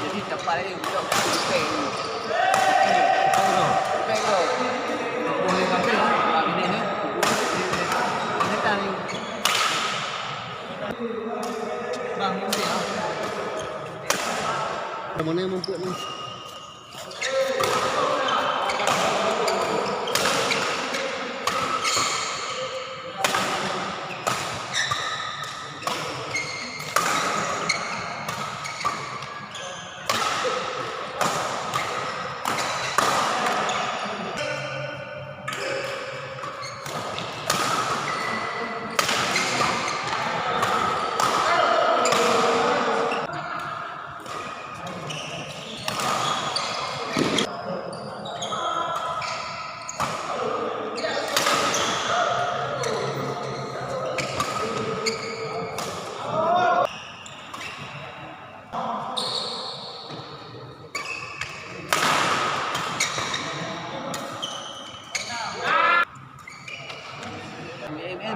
Jadi tempat ini untuk camping. Camping tu. Boleh camping. Ini ni. Ini tak ni. Bang, ini dia. Mana yang membuat ni?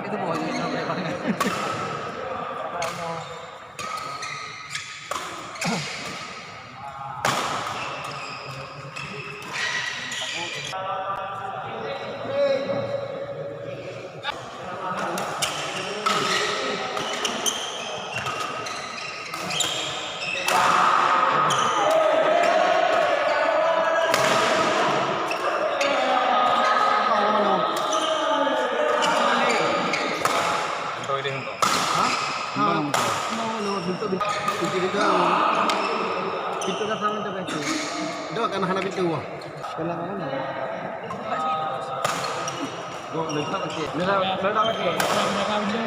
Itu boleh sampai mana? Pintu dah sama tu pintu. Dah kan hana pintu wah. Kelang mana? Go letak lagi. Letak lagi. Letak lagi.